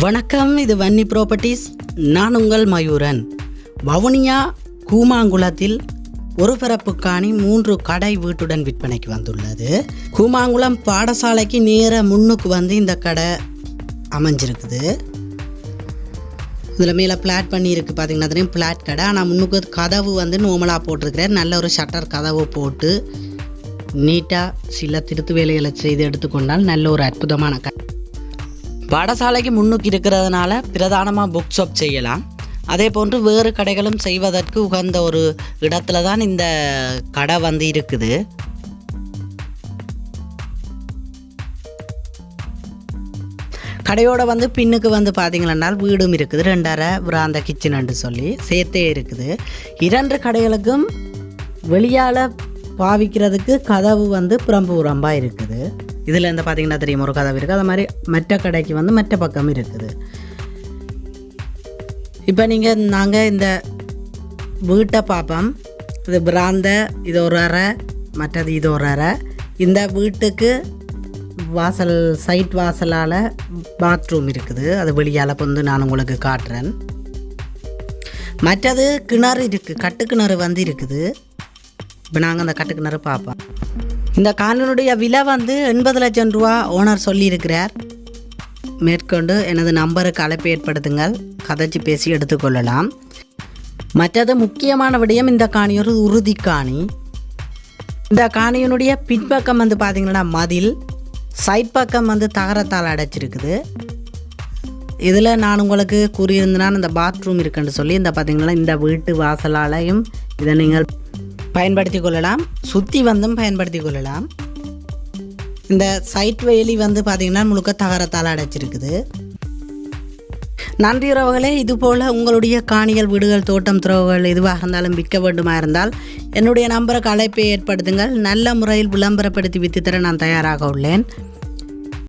வணக்கம், இது வன்னி ப்ராப்பர்ட்டிஸ். நான் உங்கள் மயூரன். வவுனியா கூமாங்குளத்தில் ஒரு பரப்பு காணி 3 கடை வீட்டுடன் விற்பனைக்கு வந்துள்ளது. கூமாங்குளம் பாடசாலைக்கு நேர முன்னுக்கு வந்து இந்த கடை அமைஞ்சிருக்குது. இதில் மேலே பிளாட் பண்ணியிருக்கு, பார்த்தீங்கன்னா தெரியும், பிளாட் கடை. ஆனால் முன்னுக்கு கதவு வந்து நோமலாக போட்டிருக்கிறேன். நல்ல ஒரு ஷட்டர் கதவு போட்டு நீட்டாக சில திருத்து வேலைகளை செய்து எடுத்துக்கொண்டால் நல்ல ஒரு அற்புதமான கடை. பாடசாலைக்கு முன்னுக்கு இருக்கிறதுனால பிரதானமாக புக் ஷாப் செய்யலாம். அதே போன்று வேறு கடைகளும் செய்வதற்கு உகந்த ஒரு இடத்துல தான் இந்த கடை வந்து இருக்குது. கடையோட வந்து பின்னுக்கு வந்து பார்த்தீங்கன்னா வீடும் இருக்குது. 2.5 விராந்த கிச்சன் சொல்லி சேர்த்தே இருக்குது. 2 கடைகளுக்கும் வெளியால் பாவிக்கிறதுக்கு கதவு வந்து புறம்பாக இருக்குது. இதில் இந்த பார்த்தீங்கன்னா தெரியும், ஒரு கதவு இருக்குது. அது மாதிரி மற்ற கடைக்கு வந்து மற்ற பக்கம் இருக்குது. இப்போ நாங்கள் இந்த வீட்டை பார்ப்போம். இது பிராந்த, இது ஒரு அறை, மற்றது இது ஒரு அறை. இந்த வீட்டுக்கு வாசல், சைட் வாசலால் பாத்ரூம் இருக்குது. அது வெளியால் வந்து நான் உங்களுக்கு காட்டுறேன். மற்றது கிணறு இருக்குது, கட்டு கிணறு வந்து இருக்குது. இப்போ நாங்கள் அந்த கட்டு கிணறு பார்ப்போம். இந்த காணியினுடைய விலை வந்து 80 லட்சம் ரூபா ஓனர் சொல்லியிருக்கிறார். மேற்கொண்டு எனது நம்பருக்கு அழைப்பு ஏற்படுத்துங்கள், கதைச்சி பேசி எடுத்துக்கொள்ளலாம். மற்றது முக்கியமான விடயம், இந்த காணி ஒரு உறுதி காணி. இந்த காணியினுடைய பின்பக்கம் வந்து பார்த்திங்கன்னா மதில், சைட் பக்கம் வந்து தகரத்தால் அடைச்சிருக்குது. இதில் நான் உங்களுக்கு கூறியிருந்தேன்னா இந்த பாத்ரூம் இருக்குன்னு சொல்லி, இந்த பார்த்திங்கன்னா இந்த வீட்டு வாசலாலையும் இதை நீங்கள் பயன்படுத்தி கொள்ளலாம். சுற்றி வந்தும் பயன்படுத்தி கொள்ளலாம். இந்த சைட் வேலி வந்து பார்த்திங்கன்னா முழுக்க தகரத்தால் அடைச்சிருக்குது. நன்றி உறவுகளே. இதுபோல் உங்களுடைய காணிகள், வீடுகள், தோட்டம், துறவுகள் எதுவாக இருந்தாலும் விற்க வேண்டுமா இருந்தால் என்னுடைய நம்பருக்கு அழைப்பை ஏற்படுத்துங்கள். நல்ல முறையில் விளம்பரப்படுத்தி விற்றுத்தர நான் தயாராக உள்ளேன்.